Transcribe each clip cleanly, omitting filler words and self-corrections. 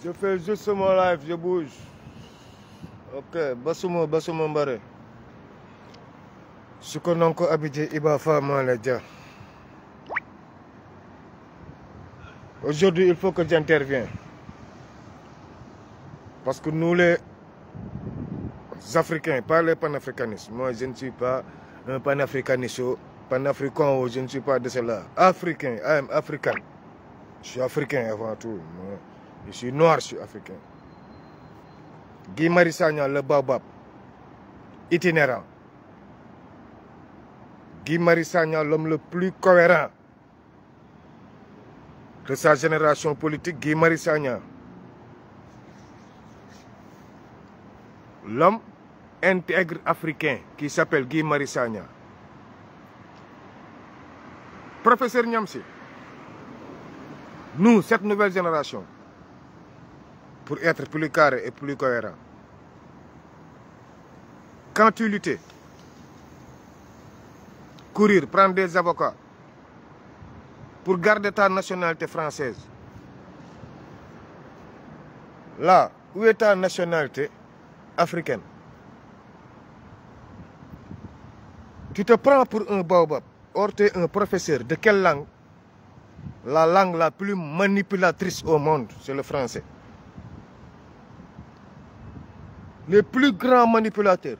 Je fais juste mon live, je bouge. Ok, Basumo Mbare. Ce que l'on a habité Iba Fama Ledja. Aujourd'hui, il faut que j'intervienne. Parce que nous, les Africains, pas les panafricanistes. Moi, je ne suis pas un panafricaniste, panafricain, je ne suis pas de cela. Africain, I am African. Je suis africain avant tout. Je suis noir, je suis africain. Guy Marius Sagna, le baobab, itinérant. Guy Marius Sagna, l'homme le plus cohérent de sa génération politique, Guy Marius Sagna. L'homme intègre africain qui s'appelle Guy Marius Sagna. Professeur Niamsi, nous, cette nouvelle génération, pour être plus carré et plus cohérent, quand tu luttais, courir, prendre des avocats pour garder ta nationalité française, là, où est ta nationalité africaine? Tu te prends pour un baobab. Or, tu es un professeur. De quelle langue? La langue la plus manipulatrice au monde, c'est le français. Les plus grands manipulateurs,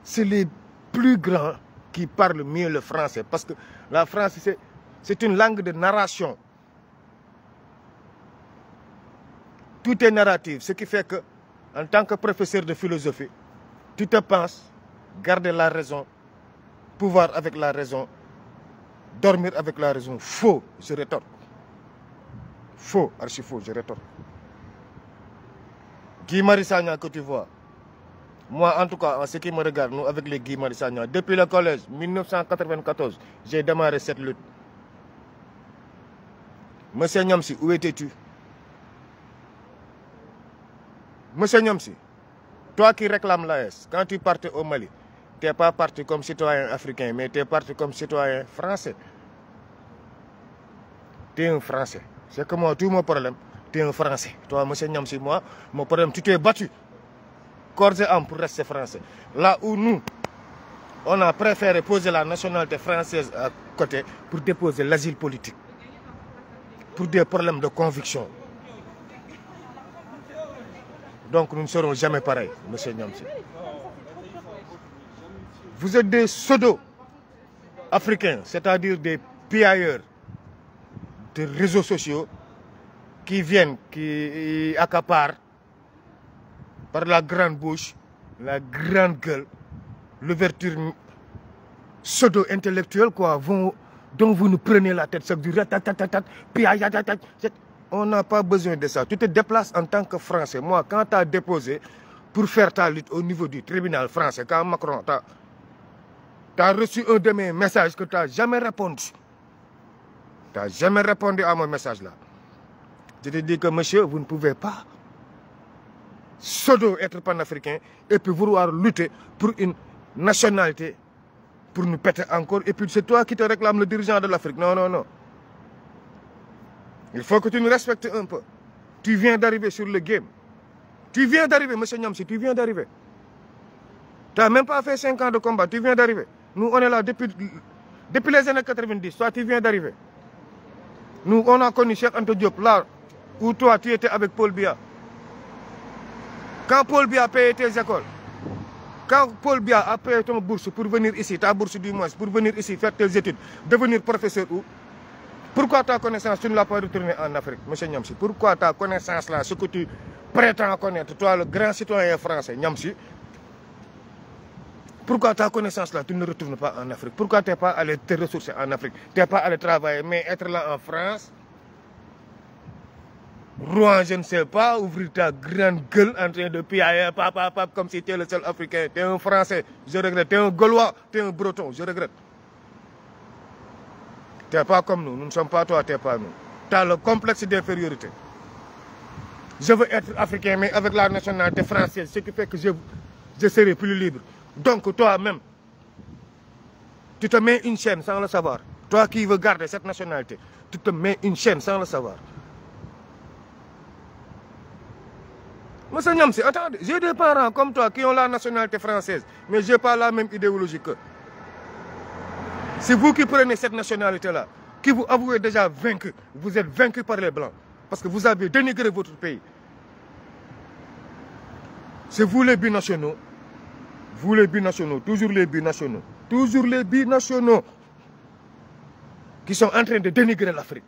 c'est les plus grands qui parlent mieux le français. Parce que la France, c'est une langue de narration. Tout est narratif. Ce qui fait que, en tant que professeur de philosophie, tu te penses garder la raison, pouvoir avec la raison, dormir avec la raison. Faux, je rétorque. Faux, archi faux, je rétorque. Guy Marius Sagna que tu vois, moi en tout cas, en ce qui me regarde, nous avec les Guy Marius Sagna, depuis le collège, 1994, j'ai démarré cette lutte. Monsieur Niamsi, où étais-tu? Monsieur Niamsi, toi qui réclames l'AS, quand tu partais au Mali, tu n'es pas parti comme citoyen africain, mais tu es parti comme citoyen français. Tu es un Français. C'est que moi, tout mon problème, tu es un Français. Toi, monsieur Niamsi, moi, mon problème, tu t'es battu corps et âme pour rester français. Là où nous, on a préféré poser la nationalité française à côté pour déposer l'asile politique, pour des problèmes de conviction. Donc nous ne serons jamais pareils, monsieur Niamsi. Vous êtes des pseudo-africains, c'est-à-dire des piailleurs de réseaux sociaux qui viennent, qui accaparent par la grande bouche, la grande gueule, l'ouverture pseudo-intellectuelle, quoi, dont vous nous prenez la tête chaque jour. On n'a pas besoin de ça. Tu te déplaces en tant que Français. Moi, quand tu as déposé pour faire ta lutte au niveau du tribunal français, quand Macron tu as reçu un de mes messages que tu n'as jamais répondu. Tu n'as jamais répondu à mon message là. Je te dis que monsieur, vous ne pouvez pas être panafricain et puis vouloir lutter pour une nationalité, pour nous péter encore. Et puis c'est toi qui te réclames le dirigeant de l'Afrique. Non, non, non. Il faut que tu nous respectes un peu. Tu viens d'arriver sur le game. Tu viens d'arriver, monsieur Niamsi, tu viens d'arriver. Tu n'as même pas fait 5 ans de combat, tu viens d'arriver. Nous, on est là depuis les années 90. Toi, tu viens d'arriver. Nous, on a connu Cheikh Anta Diop, là où toi, tu étais avec Paul Biya. Quand Paul Biya a payé tes écoles, quand Paul Biya a payé ton bourse pour venir ici, ta bourse du mois, pour venir ici faire tes études, devenir professeur où? Pourquoi ta connaissance, tu ne l'as pas retournée en Afrique, monsieur Niamsi? Pourquoi ta connaissance là, ce que tu prétends connaître, toi le grand citoyen français, Niamsi, pourquoi ta connaissance là, tu ne retournes pas en Afrique? Pourquoi tu n'es pas allé te ressourcer en Afrique? Tu n'es pas allé travailler, mais être là en France, Rouen, je ne sais pas, ouvrir ta grande gueule en train de piailler, papa, comme si tu es le seul Africain. Tu es un Français, je regrette. Tu es un Gaulois, tu es un Breton, je regrette. Tu n'es pas comme nous, nous ne sommes pas toi, tu n'es pas nous. Tu as le complexe d'infériorité. Je veux être africain, mais avec la nationalité française, ce qui fait que je serai plus libre. Donc toi-même, tu te mets une chaîne sans le savoir. Toi qui veux garder cette nationalité, tu te mets une chaîne sans le savoir. Monsieur Niamsi, attendez, j'ai des parents comme toi qui ont la nationalité française, mais je n'ai pas la même idéologie qu'eux. C'est vous qui prenez cette nationalité-là, qui vous avouez déjà vaincu. Vous êtes vaincu par les Blancs, parce que vous avez dénigré votre pays. C'est vous les binationaux. Vous les binationaux, toujours les binationaux. Toujours les binationaux qui sont en train de dénigrer l'Afrique.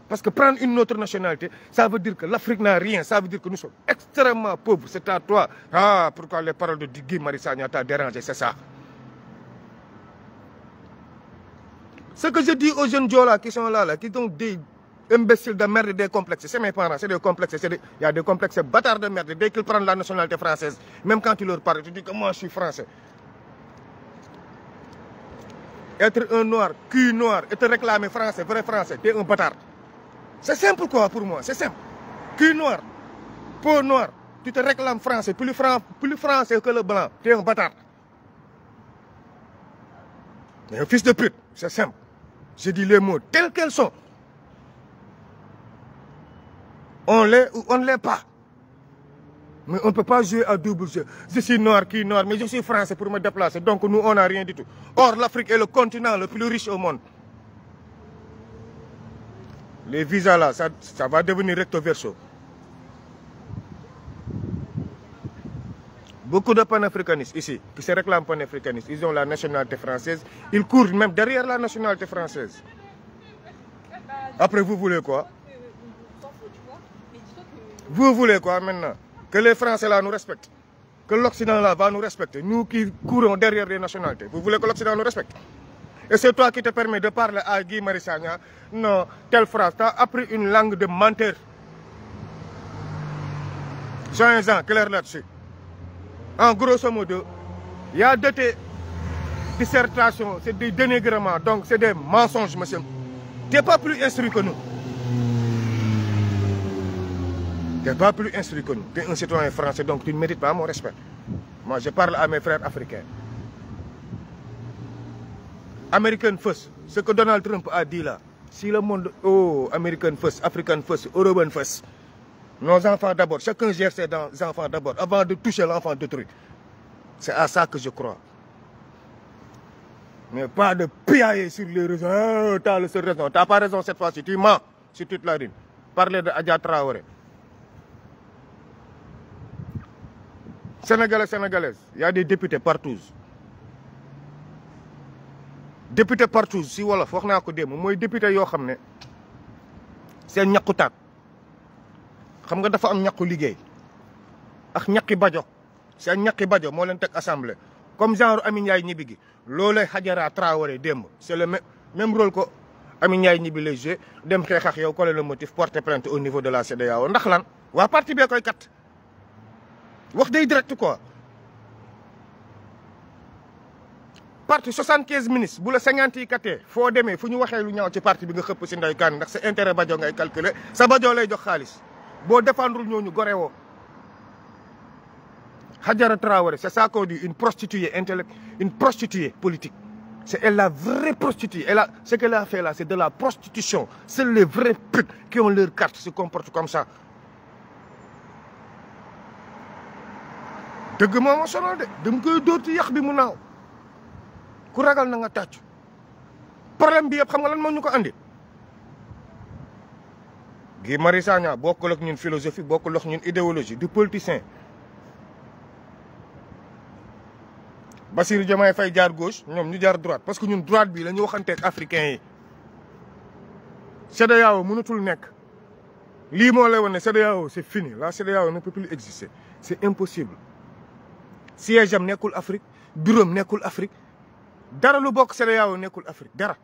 Parce que prendre une autre nationalité, ça veut dire que l'Afrique n'a rien. Ça veut dire que nous sommes extrêmement pauvres. C'est à toi. Ah, pourquoi les paroles de Guy Marius Sagna t'ont dérangé, c'est ça. Ce que je dis aux jeunes Diola qui sont là, qui sont des imbéciles de merde et des complexes, c'est mes parents, c'est des complexes. Il y a des complexes bâtards de merde. Dès qu'ils prennent la nationalité française, même quand tu leur parles, tu dis que moi je suis français. Être un noir, cul noir, et te réclamer français, vrai français, t'es un bâtard. C'est simple quoi pour moi, c'est simple. Cul noir, peau noire, tu te réclames français, plus français que le blanc, t'es un bâtard. Mais un fils de pute, c'est simple. Je dis les mots tels qu'elles sont. On l'est ou on ne l'est pas. Mais on ne peut pas jouer à double jeu. Je suis noir, qui noir, mais je suis français pour me déplacer. Donc nous, on n'a rien du tout. Or, l'Afrique est le continent le plus riche au monde. Les visas là, ça va devenir recto verso. Beaucoup de panafricanistes ici, qui se réclament panafricanistes, ils ont la nationalité française. Ils courent même derrière la nationalité française. Après, vous voulez quoi? Vous voulez quoi maintenant? Que les Français là nous respectent. Que l'Occident là va nous respecter. Nous qui courons derrière les nationalités. Vous voulez que l'Occident nous respecte? Et c'est toi qui te permets de parler à Guy Marius Sagna. Non, telle phrase. Tu as appris une langue de menteur. Soyez-en clair là-dessus. En grosso modo, il y a de tes dissertations, c'est des dénigrements. Donc c'est des mensonges, monsieur. Tu n'es pas plus instruit que nous. Tu n'es pas plus instruit que nous. Tu es un citoyen français, donc tu ne mérites pas mon respect. Moi, je parle à mes frères africains. American first, ce que Donald Trump a dit là. Si le monde, oh, American first, African first, European first. Nos enfants d'abord, chacun gère ses enfants d'abord, avant de toucher l'enfant d'autrui. C'est à ça que je crois. Mais pas de piailler sur les réseaux. Oh, tu as le seul raison. Tu n'as pas raison cette fois-ci. Tu mens sur toute la ligne. Parlez de Adja Traoré. Sénégalais, Sénégalaises, il y a des députés partout. Député partout, si wolof wax naa ko démb mooy député yoo xam ne seen ñaqu taat xam nga dafa am ñaqu liggéey ak ñaqi bajo seen ñaqi bajo moo leen teg assemblée comme genre Amy Ndiaye Gniby gi loolay Hajara Traoré démb c'est le même rôle que Amy Ndiaye Gniby lay joué dem xeex ak yow coller le motif porter plainte au niveau de la CEDEAO ndax lan waa parti bee koy kat wax day direct quoi. Parti 75 ministres bu la 50 yi katee foo demee fu ñu waxee lu ñaaw ci parti bi nga xëpp si nday kaan ndax sa intérêt bajo ngay calculer sa bajo lay jox xaalis boo défendrul ñooñu gore woo. Hajara Traoré c'est ça qu'on dit une prostituée intellectuelle, une prostituée politique. C'est elle la vraie prostituée. Ce qu'elle a fait là c'est de la prostitution. C'est les vrais putes qui ont leur carte se comportent comme ça. dëgg moo ma sonal de dama koy dóor ci yax bi mu naaw. ku ragal na nga tàcc problème bi yëpp xam nga lan moo ñu ko andi Guy Marius Sagna bokkul ak ñun philosophie bokkul ak ñun idéologie du politicien Bassirou Diomaye Faye jaar gauche ñoom ñu jaar droite parce que ñun droite bi la ñu waxanteeg africains yi CEDEAO mënatul nekk lii moo lay wane ne CEDEAO c'est fini la CEDEAO ne peut plus exister c'est impossible siège am nekkul Afrique bureau am nekkul Afrique dara lu bokk CEDEAO nekkul Afrique dara.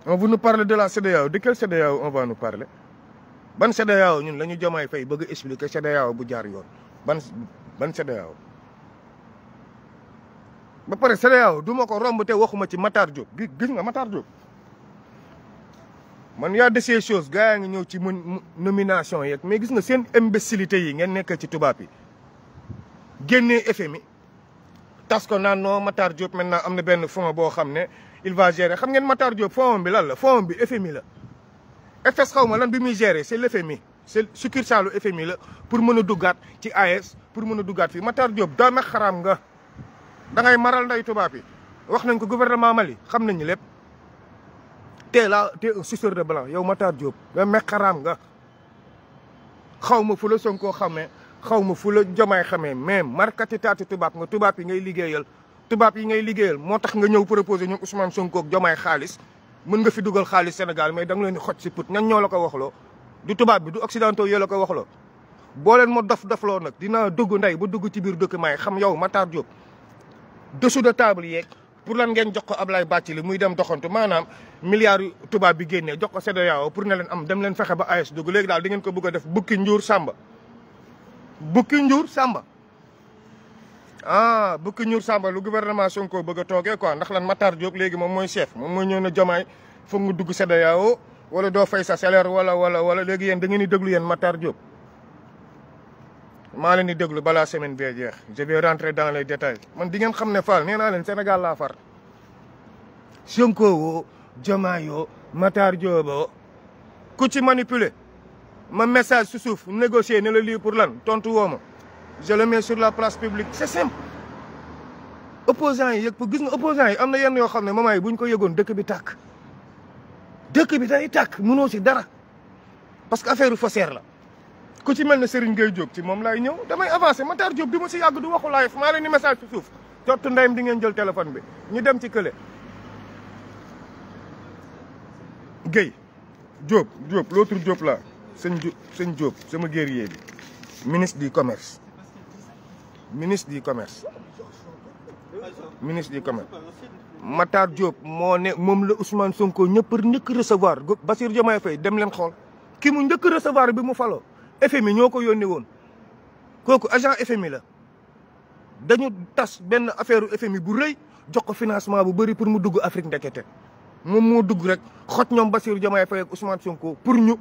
On va nous parler de la CEDEAO de quelle CEDEAO on va nous parler ban CEDEAO ñun la ñu Diomaye Faye bëgg a expliquer CEDEAO bu jaar yoon ban CEDEAO. ba pare CEDEAO du ma ko romb te waxuma ci Matar Diop gis nga Matar Diop man y a de ces choses gars yaa ngi ñëw ci nomination yeeg mais gis nga seen imbécilité yi ngeen nekk ci tubaab yi génnee FMI. tas ko naan non Matar Diop maintenant am na benn fonds boo xam ne il va gérer xam ngeen Matar Diop fonds bi lan la fonds bi FMI la FS xaw ma lan bi muy gérer c'est l'FMI c'est succursale FMI la pour mën a duggaat ci AES pour mën a duggaat fii Matar Diop doome xaraam nga da ngay maral nday tubaab yi wax nañ ko gouvernement Mali xam nañu lépp t'es un suceur de blanc yow Matar Diop doome xaraam nga xaw ma fu la Sonko xamee xaw ma fu la Diomaye xamee mais markati taati tubaab nga tubaab yi ngay liggéeyal moo tax nga ñëw proposé ñoom Ousmane Sonko ak Diomaye xaalis mën nga fi dugal xaalis Sénégal mais da nga leen di xoj si put ñan ñoo la ko waxloo du tubaab bi du occidentaux yoo la ko waxloo boo leen ma dof-dofloo nag dinaa dugg ndey ba dugg ci biir document yi xam yow Matar Diop dessous de table yeeg pour lan ngeen jox ko Ablaye Bathily muy dem doxantu maanaam milliards yu tubaab bi génnee jox ko CEDEAO pour ne leen am dem leen fexe ba AES dugg léegi daal di ngeen ko bëgg a def bukki njuur sàmba bukki njuur sàmba bukki njuur sàmba lu gouvernement Sonko bëgg a toogee quoi ndax lan Matar Diop léegi moom mooy chef moom mooy ñëw na Diomaye foog nga dugg CEDEAO wala doo fay sa salaire wala léegi yéen da ngeen di déglu yéen Matar Diop maa leen di déglu balaa semaine bee jeex je vais rentrer dans les détails man di ngeen xam ne Fall nee naa leen Sénégal laa far Sonko woo Diomaye woo Matar Diop woo ku ci manipuler ma message su suuf négocier ne la lii pour lan tontu woo ma je le mets sur la place publique c'est simple opposants yi yëg pour gis nga opposants yi am na yenn yoo xam ne moment yi bu ñu ko yëgoon dëkk bi tàkk dëkk bi day tàkk mënoo si dara parce que affaire faussaire la ku ci mel ne Serigne Gueye Diop ci moom laay ñëw damay avancé Matar Diop di ma si yàgg du waxu live maa leen ni message ci suuf jottu ndeyam di ngeen jël téléphone bi ñu dem ci kële Gueye Diop l'autre Diop là sëñ Diop sama guerrier bi ministre du commerce Matar Diop moo ne moom la Ousmane Sonko njëkk recevoir Bassirou Diomaye Faye dem leen xool ki mu njëkk recevoir bi mu faloo FMI ñoo ko yónnee woon kooku agent FMI la dañu tas benn affaire FMI bu rëy jox ko financement bu bëri pour mu dugg Afrique ndekete moom moo dugg rek xoj ñoom Bassirou Diomaye Faye ak Ousmane Sonko pour ñu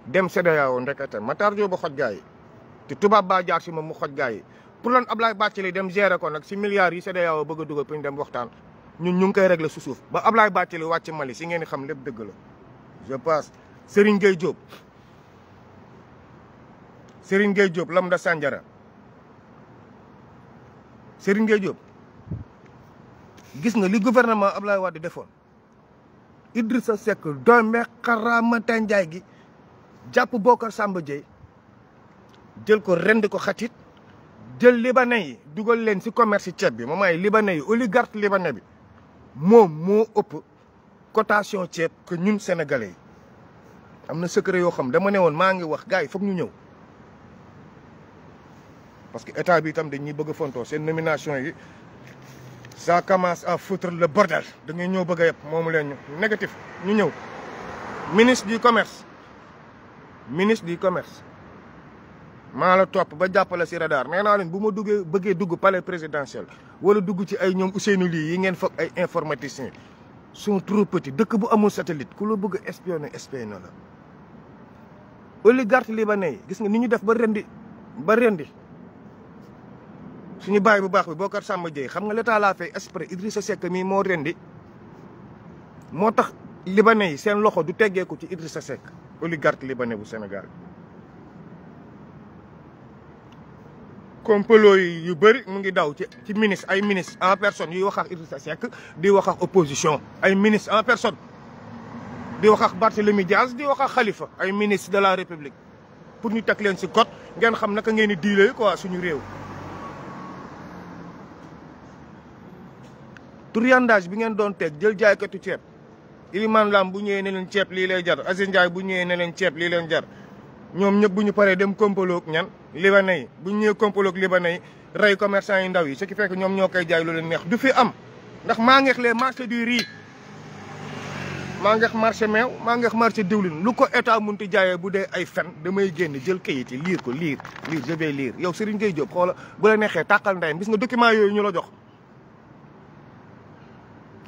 dem CEDEAO ndekete Matar Diop ba xoj gaa yi te tubaab baa jaar si moom mu xoj gaa yi pour lan Ablaye Bathily dem gérer ko nag si milliards yi CEDEAO bëgg a dugal pour ñu dem waxtaan ñun ñu ngi koy régler su suuf ba Ablaye Bathily wàcc Mali si ngeen di xam lépp dëgg la je passe Serigne Gueye Diop Lambda Sandiara Serigne Gueye Diop gis nga li gouvernement Ablaye Wade defoon Idrissa Seck doome xaramata Njaay gi jàpp Bocar Samba Dièye jël ko rend ko xatit jël libanais yi dugal leen si commerce ceeb bi moom ay libanais yi oligarque libanais bi moom moo ëpp cotation ceeb que ñun sénégalais yi am na secret yoo xam dama ne woon maa ngi wax gars yi foog ñu ñëw parce que état bi itam dañuy bëgg a fontoo seen nomination yi ça commence à foutre le bordel da ngay ñëw bëgg a yëpp moomu leen ñu négatif ñu ñëw ministre du commerce maa la topp ba jàppale si radar nee naa leen bu ma bëggee dugg palais présidentiel wala dugg ci ay ñoom Ousseynou Ly yi ngeen foog ay informaticiens sont trop petits dëkk bu amul satellite ku la bëgg a espionné la oligarque libanais yi gis nga ni ñu def ba rendi suñu baay bu baax bi Bocar Samba Dièye xam nga l'état laa fait exprès Idrissa Seck mii moo rendi moo tax libanais yi seen loxo du teggeeku ci Idrissa Seck oligarque libanais bu Sénégal complot yi yu bëri mu ngi daw ci ministre ay ministre en personne yuy wax ak Idrissa Seck di wax ak opposition ay ministre en personne di wax ak Barthélémy Dias di wax ak Khalifa ay ministre de la République pour ñu teg leen si code ngeen xam naka ngeen di diile quoi suñu réew touriandage bi ngeen doon teg jël jaaykatu ceeb Iliman Lam bu ñëwee ne leen ceeb lii lay jar Aziz Ndiaye bu ñëwee ne leen ceeb lii leen jar ñoom ñëpp bu ñu paree dem kompaloog ñan libanais yi bu ñu ñëwee kompaloog libanais yi rey commerçant yi ndaw yi ce qui fait que ñoom ñoo koy jaay lu leen neex du fi am ndax maa ngeex les marché du riz maa ngeex marché meew maa ngeex marché diwlin lu ko état munti jaayee bu dee ay fen damay génn jël kayit yi liir ko liir je vais lire yow Serigne Gueye Diop xoola bu la neexee tàqal ndeyam gis nga document yooyu ñu la jox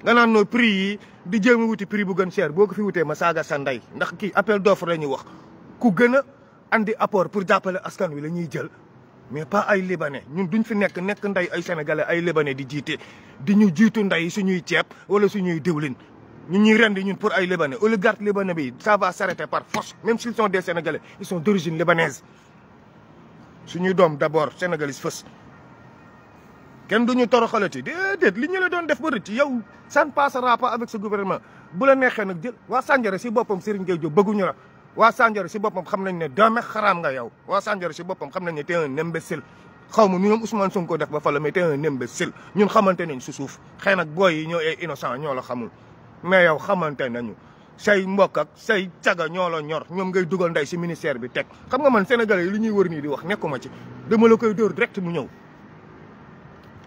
nga naan noo prix yi di jéem a wuti prix bu gën cher boo ko fi wutee ma saaga sa ndey ndax kii appel d'offre la ñuy wax ku gën a andi apport pour jàppale askan wi la ñuy jël mais pas ay libanais ñun duñ fi nekk ndey ay sénégalais ay libanais di jiite di ñu jiitu ndey suñuy ceeb wala suñuy diwlin ñun ñuy rendi ñun pour ay libanais oligarque libanais bi ça va s'arrêter par force même s'ils sont des sénégalais ils sont d'origine libanaise suñuy doom d'abord sénégalais fës kenn duñu toroxalati déedéet li ñu la doon def ba rëcc yow ça ne passera pas avec ce gouvernement bu la neexee nag jël waa Sandiara si boppam Serigne Gueye Diop bëgguñu la waa Sandiara si boppam xam nañ ne doome xaraam nga yow waa Sandiara si boppam xam nañ ne t'es un imbécile xaw ma nu ñoom Ousmane Sonko def ba fa la mais t'es un imbécile ñun xamante nañ su suuf xëy nag booy yi ñoo ay innocent ñoo la xamul mais yow xamante nañu say mbokk ak say caga ñoo la ñor ñoom ngay dugal nday si ministère bi teg xam nga man sénégalais yi li ñuy wër nii di wax nekkuma ci dama la koy dóor direct mu ñëw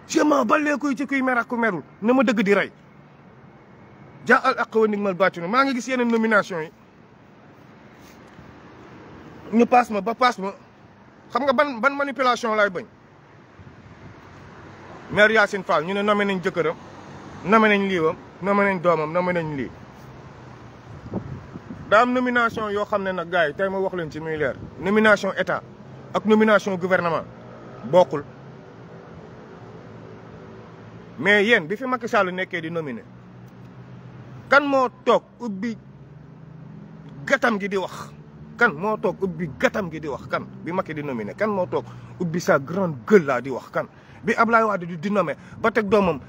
sement balee koy ci kuy mer ak ku merul na ma dëgg di rey ja al aq wa nigmal baatinu maa ngi gis yeneen nomination yi ñu paas ma ba paas ma xam nga ban manipulation laay bañ maire Yacine Fall ñu ne nommé nañ jëkkëram nommé nañ liiwam nommé nañ doomam nommé nañ lii daa am nomination yoo xam ne nag gars yi tey ma wax leen ci muy leer nomination état ak nomination gouvernement bokkul mais yéen bi fi Macky Sall nekkee di nominé kan moo toog ubbi gatam gi di wax kan moo toog ubbi gatam gi di wax kan bi Macky di nominé kan moo toog ubbi sa grande gueule laa di wax kan bi Ablaye Wade di nommé ba teg doomam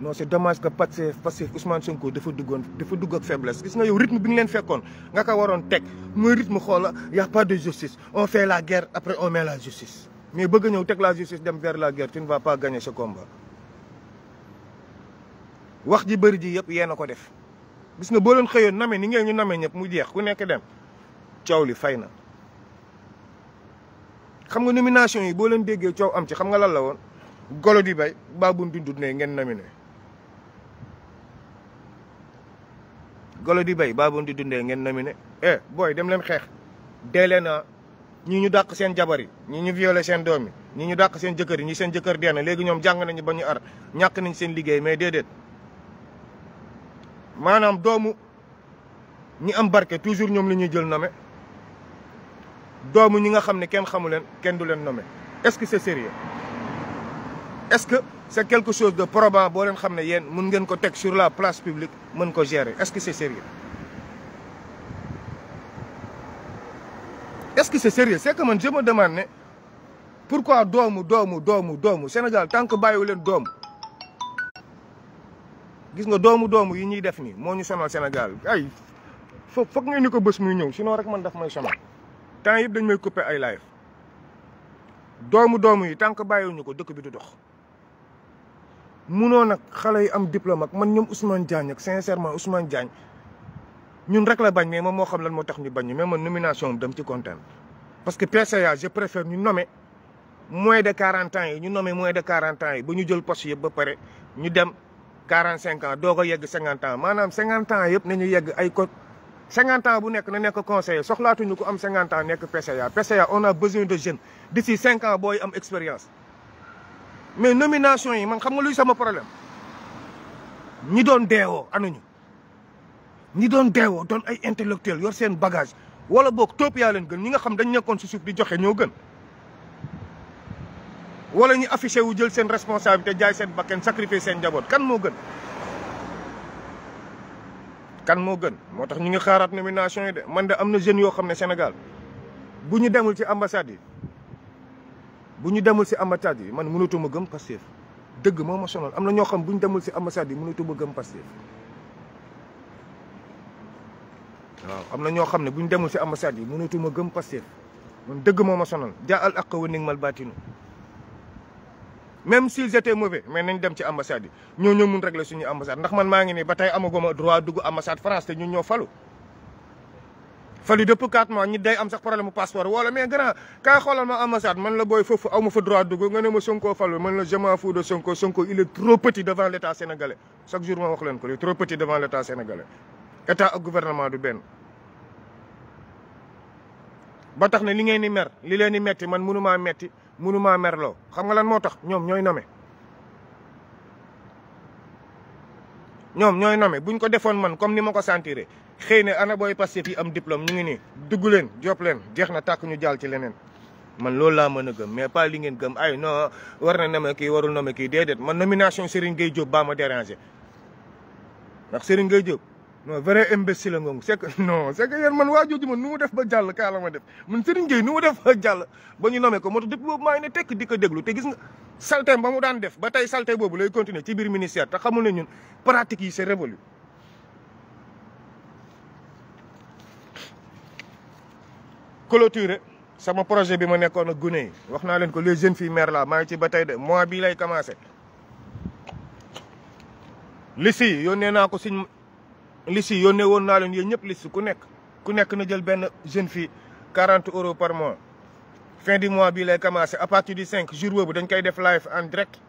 non c'est dommage que Pastef Ousmane Sonko dafa dugg ak faiblesse gis nga yow rythme bi nga leen fekkoon nga ko waroon teg mooy rythme xoola y a pas de justice on fait la guerre après on met la justice mais bëgg ñëw teg la justice dem vers la guerre tu ne vas pas gagner ce combat wax ji bëri ji yëpp yéen a ko def gis nga boo leen xëyoon name ni ngeen ñu name ñëpp mu jeex ku nekk dem coow li fay na xam nga nomination yi boo leen déggee coow am ci xam nga lan la woon golo di bay baabun dundut ne ngeen nominé golo di bay baabun di dundee ngeen nominé booy dem leen xeex dee leen a ñii ñu dàq seen jabar yi ñii ñu violé seen doom yi ñii ñu dàq seen jëkkër yi ñi seen jëkkër dee na léegi ñoom jàng nañu ba ñu ar ñàkk nañ seen liggéey mais déedéet maanaam doomu ñi am barke toujours ñoom la ñuy jël nommé doomu ñi nga xam ne kenn xamu leen kenn du leen nommé est-ce que c'est sérieux est-ce que c'est quelque chose de probant boo leen xam ne yéen mun ngeen ko teg sur la place publique mën ko gérer est-ce que c'est sérieux est-ce que c'est sérieux c'est que man je me demande ne pourquoi doomu Sénégal tant que bàyyiwu leen doomu gis nga doomu yi ñuy def nii moo ñu sonal Sénégal ay foog ngeen ni ko bés muy ñëw sinon rek man daf may sonal temps yëpp dañ may couper ay live doomu yi tant que bàyyiwuñu ko dëkk bi du dox munoo nag xale yi am diplôme ak man ñoom Ousmane Diagne ak sincèrement Ousmane Diagne ñun rek la bañ mais moom moo xam lan moo tax ñu bañ ñu mais man nomination am dem ci kontaan parce que PCA je préfère ñu nommer moins de 40 ans yi ñu nommer moins de 40 ans yi ba ñu jël poste yëpp ba pare ñu dem 45 ans doog a yegg 50 ans maanaam 50 ans yëpp nañu yegg ay ko 50 ans bu nekk na nekk conseiller soxlaatuñu ko am 50 ans nekk PCA on a besoin de jeunes d'ici 5 ans booy am expérience mais nomination yi man xam nga luy sama problème ñi doon deewoo anuñu ñi doon deewoo doon ay intellectuel yor seen bagage wala boog topp yaa leen gën ñi nga xam dañ nekkoon si suuf di joxe ñoo gën wala ñu affiché wu jël seen responsabilité jaay seen bakken sacrifier seen njaboot kan moo gën moo tax ñu ngi xaaraat nomination yi de man de am na jeunes yoo xam ne Sénégal bu ñu demul ci ambassade yi man mënatuma gëm Pastef dëgg moo ma sonal am na ñoo xam bu ñu demul si ambassade yi mënatuma gëm Pastef waaw am na ñoo xam ne bu ñu demul si ambassade yi mënatuma gëm Pastef man dëgg moo ma sonal jaa al aq wa nigmal baatinu même s'ils étaient mauvais mais nañ dem ci ambassade yi ñoo mun régler suñu ambassade ndax man maa ngi nii ba tey amaguma droit dugg ambassade France te ñun ñoo falu depuis 4 mois ñi day am sax problème mu passeport wala mais grand kaay xoolal ma ambassade man la booy foofu aw ma fa droit dugg nga ne ma Sonko falu man la je m'en fous de Sonko il est trop petit devant l'état sénégalais chaque jour ma wax leen ko il est trop petit devant l'état sénégalais état ak gouvernement du benn ba tax ne li ngeen di mer li leen di metti man mënumaa merloo xam nga lan moo tax ñoom ñooy nommé buñ ko defoon man comme ni ma ko sentiré xëy na ana booy Pastef yi am diplôme ñu ngi nii dugg leen job leen jeex na tàkk ñu jàll ci leneen man loolu laa mën a gëm mais pas li ngeen gëm ay non war na nommé kii warul nommé kii déedéet man nomination Serigne Gueye Diop baa ma dérangé ndax Serigne Gueye Diop non vrai imbécile la ngoog c'est que non c'est que yéen man waa jooju man nu mu def ba jàll kaa la ma def man Serigne Gueye nu mu def ba jàll ba ñu nommé ko moo tax depuis boobu maa ngi ne tekk di ko déglu te gis nga salté ba mu daan def ba tey salté boobu lay continuer ci biir ministère te xamul ne ñun pratique yi c'est révolu clôturé sama projet bi ma nekkoon ak gune yi wax naa leen ko les jeunes filles mères là maa ngi ci ba tey de mois bii lay commencé liste yi yónnee naa ko suñ liste yi yónnee woon naa leen yéen ñëpp liste ku nekk na jël benn jeune fille 40 € par mois fin du mois bii lay commencé à partir du 5 jour boobu dañ koy def live en direct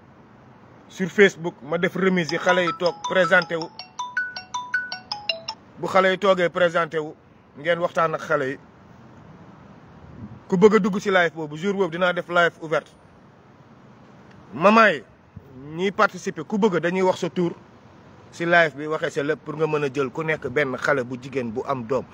sur Facebook ma def remise yi xale yi toog présenté wu bu xale yi toogee présenté wu ngeen waxtaan ak xale yi ku bëgg a dugg ci live boobu jour boobu dinaa def live ouverte maman yi ñiy participer ku bëgg dañuy wax sa tour ci live bi waxee sa lépp pour nga mën a jël ku nekk benn xale bu jigéen bu am doom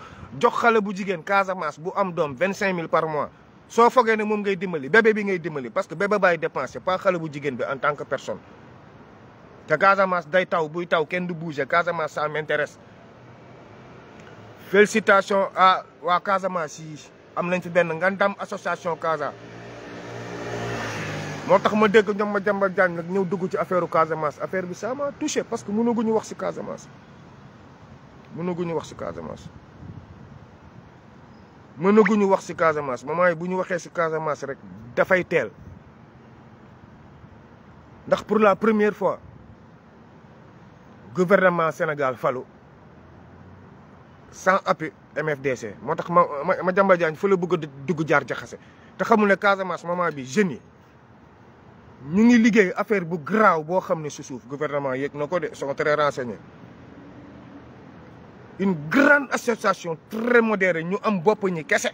jox xale bu jigéen Casamance bu am doom 25000 par mois soo fogee ne moom ngay dimbali bébé bi ngay dimbali parce que bébé baay dépenser pas xale bu jigéen bi en tant que personne te Casamance day taw buy taw kenn du bouger Casamance ça m'intéresse félicitations à waa Casamance yi am nañ fi benn ngandam association Casa moo tax ma dégg ñoom ma jàmbal jaañ nag ñëw dugg ci affaire Casamance affaire bi ça m'a touché parce que mënaguñu wax ci Casamance mënaguñu wax ci Casamance mënaguñu wax ci Casamance maman yi bu ñu waxee ci Casamance rek dafay teel ndax pour la première fois gouvernement Sénégal falu sans appui MFDC moo tax ma jàmbal jaañ fa la bëgg a dugg jaar jaxase te xamul ne Casamance maman bi jeunes yi ñu ngi liggéey affaire bu graaw boo xam ne si suuf gouvernement yëg na ko de sont très renseignés une grande association très modérée ñu am bopp ñi kese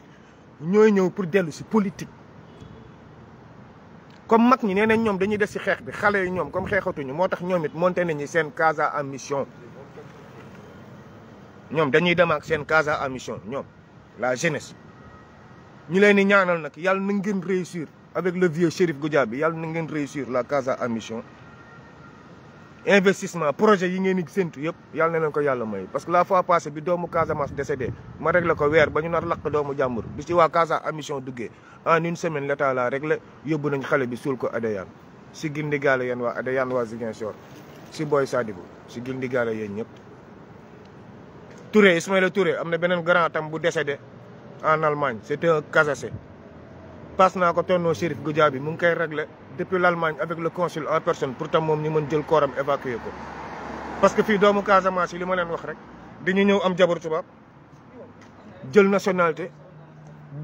ñooy ñëw pour dellu si politique comme mag ñi nee nañ ñoom dañuy des si xeex bi xale yi ñoom comme xeexatuñu moo tax ñoom it monté nañu seen Casa en mission ñoom dañuy dem ak seen Casa en mission ñoom la jeunesse ñu leen di ñaanal nag yàlla na ngeen réussir avec le vieux Chérif Goudiaby yàlla na ngeen réussir la Casa en mission investissement projet yi ngeen di séntu yëpp yàlla na leen ko yàlla may parce que la fois passée bi doomu Casamance décédé ma réglé ko weer ba ñu nar lakk doomu jàmbur bi ci waa Casa en mission duggee en une semaine l'état la réglé yóbbu nañ xale bi suul ko Adéane si gindigaale yéen waa Adéane waa Ziguinchor si Boy Sadibou si gindigaale yéen ñëpp Touré Ismaïla Touré am na beneen grand tam bu décédé en Allemagne c'était un Casacé passe naa ko tonno Chérif Goudiaby mu ngi koy réglé depuis l'Allemagne avec le consul en personne pour tam moom ñu mën jël kooram évacuer ko parce que fii doomu Casamance yi li ma leen wax rek dañu ñëw am jabar tubaab jël nationalité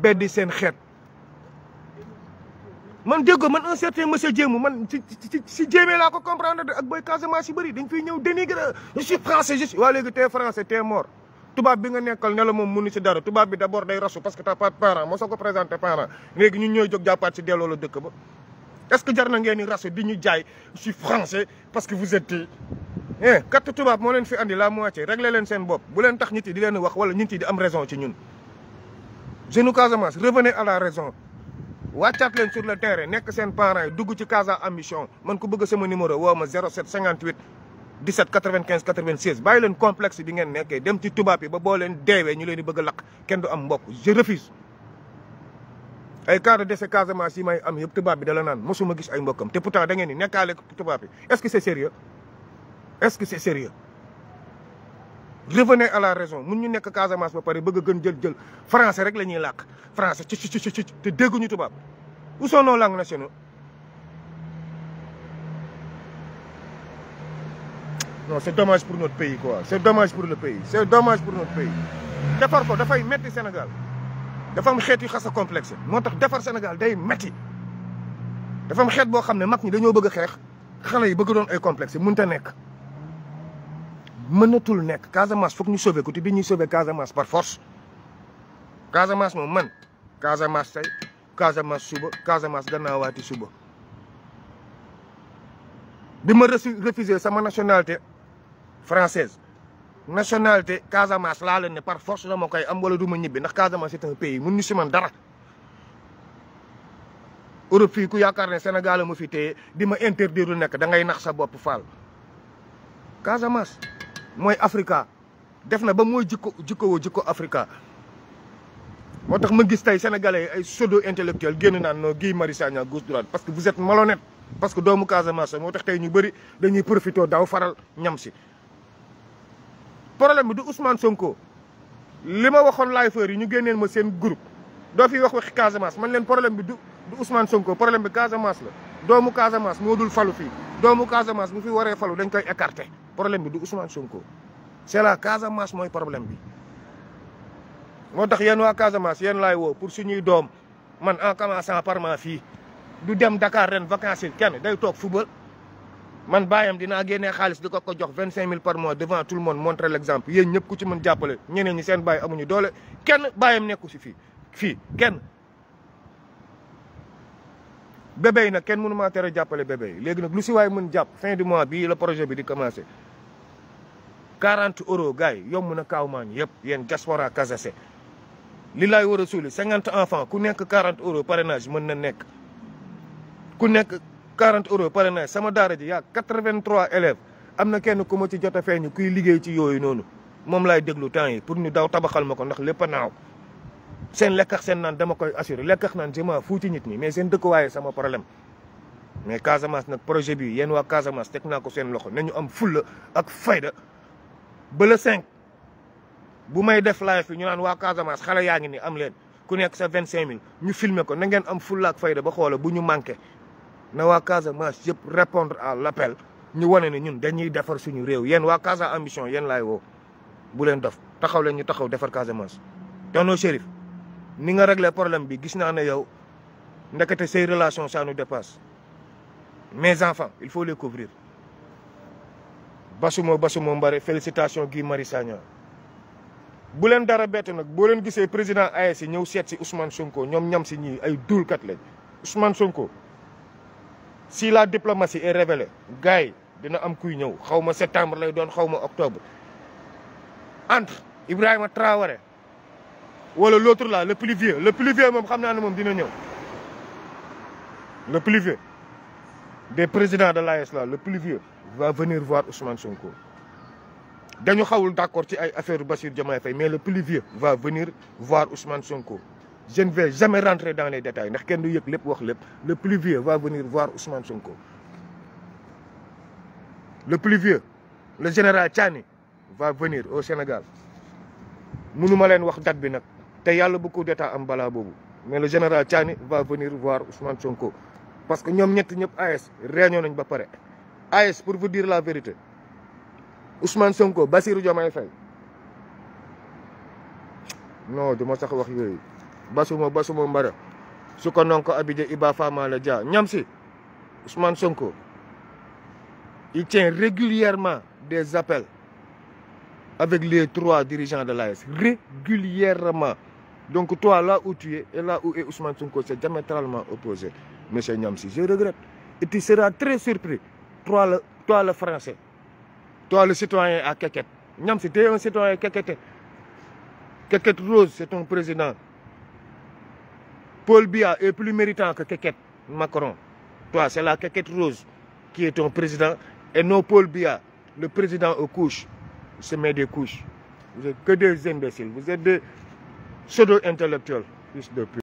beddi seen xeet man déggo man un certain monsieur Diémou man si Diémé laa ko comprendre ak boy Casamance yi bëri dañ fiy ñëw dénigrer je suis français je suis waa léegi t'es français t'es mort tubaab bi nga nekkal ne la moom mënu si dara tubaab bi d'abord day rasu parce que t'as pas de parent moo soo ko présenté parent léegi ñun ñooy jóg jàppaat si delloo la dëkk ba est-ce que jar na ngeen ni rasu di ñu jaay je suis français parce que vous êtes kat tubaab moo leen fi andi la moitié réglé leen seen bopp bu leen tax nit yi di leen wax wala nit yi di am raison ci ñun jeune Casamance revenez à la raison wàccaat leen sur le terrain nekk seen parents yi dugg ci Casa en mission man ku bëgg sama numéro woo ma 07 58 17 95 96 bàyyi leen complexe bi ngeen nekkee dem ci tubaab yi ba boo leen deewee ñu leen di bëgg a lakk kenn du am mbokk je refuse ay cas de décès Casamance yi may am yëpp tubaab bi dala naan mosuma gis ay mbokkam te pourtant da ngeen ni nekkaale tubaab yi est-ce que c'est sérieux est-ce que c'est sérieux revenez à la raison mun ñu nekk Casamance ba pare bëgg a gën jël français rek la ñuy làkk français ci te dégguñu tubaab où sont nos langues nationales non c'est dommage pour notre pays quoi c'est dommage pour le pays c'est dommage pour notre pays defar ko dafay metti Sénégal dafa am xeet yu xas a complexe moo tax defar Sénégal day metti dafa am xeet boo xam ne mag ñi dañoo bëgg a xeex xale yi bëgg doon ay complexe mënut a nekk mënatul nekk Casamance foog ñu sauver ko te bi ñuy sauver Casamance par force Casamance moom man Casamance tey Casamance suba Casamance gannaawaati suba bi ma refusé sama nationalité française nationalité Casamance laa leen ne par force dama koy am wala du ma ñibbi ndax Casamance c'est un pays mun ñu si man dara Europe fii ku yaakaar ne Sénégal ma fi téye di ma interdire lu nekk da ngay nax sa bopp faal Casamance mooy Africa def na ba mooy jikko Africa moo tax ma gis tey sénégalais ay pseudo intellectuel génn naan no Guy Marius Sagna gauche droite parce que vous êtes malhonnête parce que doomu Casamance moo tax tey ñu bëri dañuy profité daw faral ñam si problème bi du Ousmane Sonko li ma waxoon laay feur yi ñu génneen ma seen groupe doo fi waxi Casamance man leen problème bi du Ousmane Sonko problème bi Casamance la doomu Casamance moo dul falu fii doomu Casamance bu fi waree falu dañ koy écarter problème bi du Ousmane Sonko c'est la Casamance mooy problème bi moo tax yéen waa Casamance yéen laay woo pour suñuy doom man en commençant par ma fii du dem Dakar ren vacances yi kenn day toog football man baayam dinaa génnee xaalis di ko jox 25000 par mois devant tout le monde montrer l'exemple yéen ñëpp ku ci mën jàppale ñeneen ñi seen baay amuñu doole kenn baayam nekku si fii kenn bébé yi nag kenn mënu maa tere jàppale bébé yi léegi nag lu si waay mën jàpp fin du mois bii la projet bi di commencé 40 euros gars yi yomb na Kaawmaan yëpp yéen diaspora Casase li laay war a suuli 50 enfants ku nekk 40 euros parrainage mën na nekk ku nekk 40 euros parrainage sama daara ji yaa 83 élèves am na kenn ku ma ci jot a feeñu kuy liggéey ci yooyu noonu moom laay déglu temps yi pour ñu daw tabaxal ma ko ndax lépp a naaw seen lekkax seen naan dama koy assuré lekkax naan vraiment fuu ci nit ñi mais seen dëkkuwaaye sama problème mais Casamance nag projet bi yéen waa Casamance teg naa ko seen loxo nañu am fulla ak fayda ba le 5 bu may def live fi ñu naan waa Casamance xale yaa ngi ni am leen ku nekk sa 25000 ñu filmer ko na ngeen am fulla ak fayda ba xoola bu ñu manqué na waa Casamance yëpp répondre à l'appel ñu wane ne ñun dañuy defar suñu réew yéen waa Casa Ambition yéen laay woo bu leen def taxaw leen ñu taxaw defar Casamance. tonton Chérif ni nga réglé problème bi gis naa ne yow ndekete say relation ça nous dépasse mes enfants il faut les couvrir Basuma Mbare félicitations Guy Marius Sagna bu leen dara bett nag boo leen gisee président AES ñëw seet si Ousmane Sonko ñoom ñam si ñii ay duulkat lañ Ousmane Sonko si la diplomatie est révélée gars yi dina am kuy ñëw xaw ma septembre lay doon xaw ma octobre entre Ibrahima Traoré wala l'autre là le plus vieux moom xam naa ne moom dina ñëw le plus vieux des présidents de l'AES là le plus vieux va venir voir Ousmane Sonko dañu xawul d'accord ci ay affaire Bassirou Diomaye Faye mais le plus vieux va venir voir Ousmane Sonko je ne vais jamais rentrer dans les détails ndax kenn du yëg lépp wax lépp le plus vieux va venir voir Ousmane Sonko le plus vieux le général Tiani va venir au Sénégal mënuma leen wax date bi nag te yàlla bu coup d'état am balaa boobu mais le général Tiani va venir voir Ousmane Sonko parce que ñoom ñett ñëpp AES réunion nañ ba pare AES pour vous dire la vérité Ousmane Sonko Bassirou Diomaye Faye non duma sax wax yooyu basuma mbara su ko non ko abidé Iba Fama la dia ñam si Ousmane Sonko il tient régulièrement des appels avec les 3 dirigeants de l'AES régulièrement donc toi là où tu es et là où est Ousmane Sonko c'est diamétralement opposé monsieur Niamsi je regrette et tu seras très surpris toi le français toi le citoyen à Keket Niamsi t'es un citoyen Keketé Keket Rose c'est ton président Paul Biya est plus méritant que Keket Macron toi c'est la Keket Rose qui est ton président et non Paul Biya le président aux couches se met des couches vous êtes que des imbéciles vous êtes des pseudo-intellectuels fils de pute